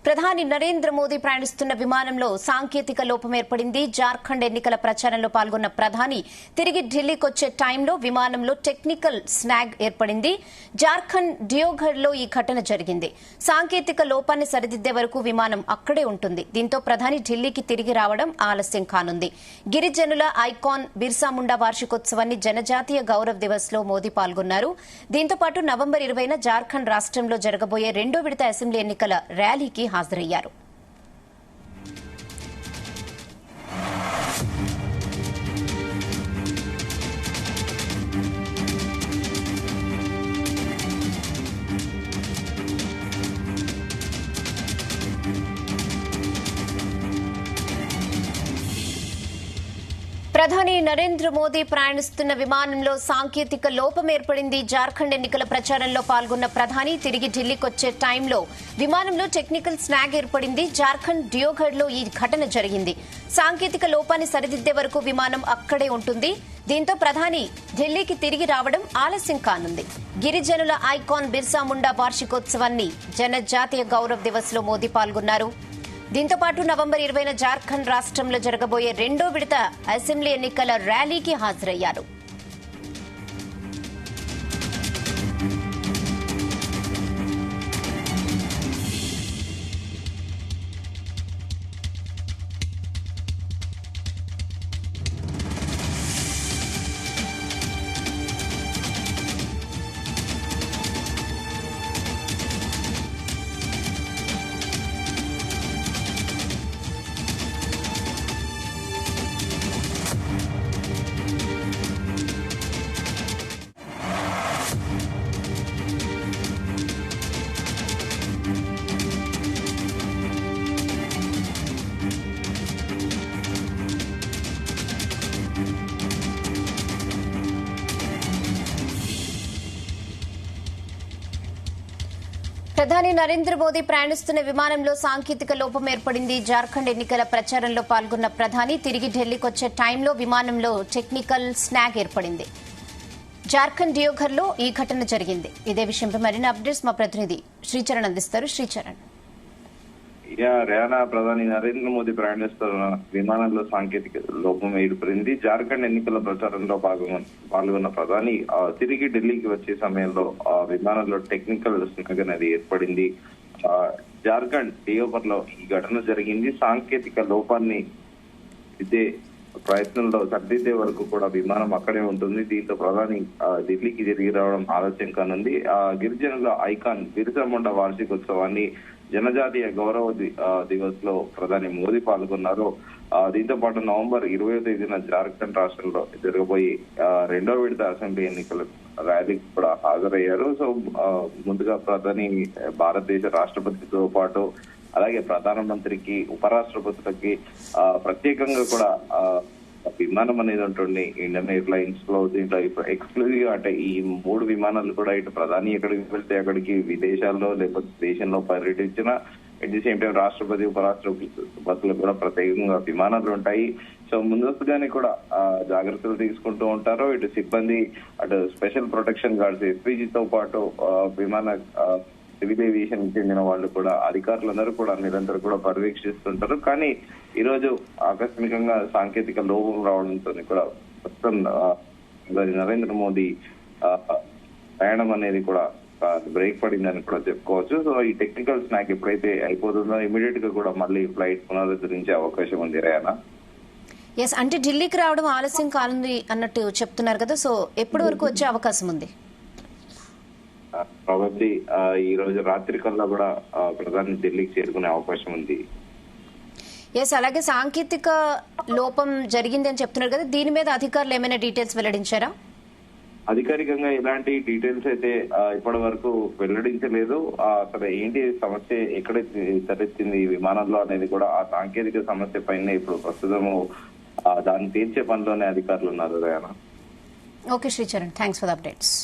ప్రధాని నరేంద్ర మోదీ ప్రయాణిస్తున్న విమానంలో సాంకేతిక లోపం ఏర్పడింది. జార్ఖండ్ ఎన్నికల ప్రచారంలో పాల్గొన్న ప్రధాని తిరిగి ఢిల్లీకొచ్చే టైంలో విమానంలో టెక్నికల్ స్నాగ్ ఏర్పడింది. జార్ఖండ్ డియోఘర్లో ఈ ఘటన జరిగింది. సాంకేతిక లోపాన్ని సరిదిద్దే వరకు విమానం అక్కడే ఉంటుంది. దీంతో ప్రధాని ఢిల్లీకి తిరిగి రావడం ఆలస్యం కానుంది. గిరిజనుల ఐకాన్ బిర్సా ముండా వార్షికోత్సవాన్ని జనజాతీయ గౌరవ్ దివస్ లో మోదీ పాల్గొన్నారు. దీంతో పాటు నవంబర్ 20న జార్ఖండ్ రాష్ట్రంలో జరగబోయే రెండో విడత అసెంబ్లీ ఎన్నికల ర్యాలీకి హాజరయ్యారు. ప్రధాని నరేంద్ర మోదీ ప్రయాణిస్తున్న విమానంలో సాంకేతిక లోపం ఏర్పడింది. జార్ఖండ్ ఎన్నికల ప్రచారంలో పాల్గొన్న ప్రధాని తిరిగి ఢిల్లీకొచ్చే టైంలో విమానంలో టెక్నికల్ స్నాగ్ ఏర్పడింది. జార్ఖండ్ డియోఘర్లో ఈ ఘటన జరిగింది. సాంకేతిక లోపాన్ని సరిదిద్దే వరకు విమానం అక్కడే ఉంటుంది. దీంతో ప్రధాని ఢిల్లీకి తిరిగి రావడం ఆలస్యం కానుంది. గిరిజనుల ఐకాన్ బిర్సా ముండా వార్షికోత్సవాన్ని జనజాతీయ గౌరవ్ దివస్ లో మోదీ పాల్గొన్నారు. దీంతో పాటు నవంబర్ 20న జార్ఖండ్ రాష్ట్రంలో జరగబోయే రెండో విడత అసెంబ్లీ ఎన్నికల ర్యాలీకి హాజరయ్యారు. ప్రధాని నరేంద్ర మోదీ ప్రయాణిస్తున్న విమానంలో సాంకేతిక లోపం ఏర్పడింది. జార్ఖండ్ ఎన్నికల ప్రచారంలో పాల్గొన్న ప్రధాని తిరిగి ఢిల్లీకొచ్చే టైంలో విమానంలో టెక్నికల్ స్నాగ్ ఏర్పడింది. జార్ఖండ్ డియోఘర్లో ఈ ఘటన జరిగింది. ఇదే విషయంపై మరిన్ని అప్డేట్స్ మా ప్రతినిధి శ్రీచరణ్ అందిస్తారు. శ్రీచరణ్, రేనా ప్రధాని నరేంద్ర మోదీ ప్రయాణిస్తున్న విమానంలో సాంకేతిక లోపం ఏర్పడింది. జార్ఖండ్ ఎన్నికల ప్రచారంలో పాల్గొన్న ప్రధాని తిరిగి ఢిల్లీకి వచ్చే సమయంలో ఆ విమానంలో టెక్నికల్ స్నాగ్ అనేది ఏర్పడింది. జార్ఖండ్ డియోఘర్లో ఈ ఘటన జరిగింది. సాంకేతిక లోపాన్ని ఇదే ప్రయత్నంలో సర్దిద్దే వరకు కూడా విమానం అక్కడే ఉంటుంది. దీంతో ప్రధాని ఢిల్లీకి తిరిగి రావడం ఆలస్యం కానుంది. గిరిజనుల ఐకాన్ బిర్సా ముండా వార్షికోత్సవాన్ని జనజాతీయ గౌరవ దివస్ లో ప్రధాని మోదీ పాల్గొన్నారు. దీంతో పాటు నవంబర్ 20వ తేదీన జార్ఖండ్ రాష్ట్రంలో జరగబోయే రెండో విడత అసెంబ్లీ ఎన్నికల ర్యాలీకి కూడా హాజరయ్యారు. సో ముందుగా ప్రధాని భారతదేశ రాష్ట్రపతితో పాటు అలాగే ప్రధానమంత్రికి, ఉపరాష్ట్రపతులకి ప్రత్యేకంగా కూడా విమానం అనేది ఉంటుంది. ఇండియన్ ఎయిర్లైన్స్ లో దీంట్లో ఎక్స్క్లూజివ్ గా అంటే ఈ 3 విమానాలు కూడా ఇటు ప్రధాని ఎక్కడికి వెళ్తే అక్కడికి విదేశాల్లో లేకపోతే దేశంలో పర్యటించిన ఎట్ ది సేమ్ టైం రాష్ట్రపతి, ఉపరాష్ట్రపతులకు కూడా ప్రత్యేకంగా విమానాలు ఉంటాయి. సో ముందస్తుగానే కూడా జాగ్రత్తలు తీసుకుంటూ ఉంటారు. ఇటు సిబ్బంది, అటు స్పెషల్ ప్రొటెక్షన్ గార్డ్స్, ఎస్పీజీతో పాటు విమాన సివిల్ ఏవియేషన్ చెందిన వాళ్ళు కూడా, అధికారులందరూ కూడా నిరంతరం కూడా పర్యవేక్షిస్తుంటారు. కానీ ఈ రోజు ఆకస్మికంగా సాంకేతిక లోపం రావడంతో కూడా ప్రస్తుతం నరేంద్ర మోదీ ప్రయాణం అనేది కూడా బ్రేక్ పడిందని కూడా చెప్పుకోవచ్చు. సో ఈ టెక్నికల్ స్నాక్ ఎప్పుడైతే అయిపోతుందో ఇమీడియట్ గా కూడా మళ్ళీ ఫ్లైట్ పునరుద్ధరించే అవకాశం ఉంది. రేనా, అంటే ఢిల్లీకి రావడం ఆలస్యం కానుంది అన్నట్టు చెప్తున్నారు కదా, సో ఎప్పటి వరకు వచ్చే అవకాశం ఉంది? ప్రాబబ్లీ ఈ రోజు రాత్రి కల్లా కూడా ప్రధాని ఢిల్లీకి చేరుకునే అవకాశం ఉంది. అలాగే సాంకేతిక లోపం జరిగింది అని చెప్తున్నారు కదా, దీని మీద అధికారులు ఏమైనా డీటెయిల్స్ వెల్లడించారా? అధికారికంగా ఎలాంటి డీటెయిల్స్ అయితే ఇప్పటి వరకు వెల్లడించలేదు. అక్కడ ఏంటి సమస్య, ఎక్కడ తలెత్తింది విమానంలో అనేది కూడా ఆ సాంకేతిక సమస్య పైన ఇప్పుడు ప్రస్తుతము దాన్ని తీర్చే పనిలోనే అధికారులు ఉన్నారు. Okay Sricharan, thanks for the updates.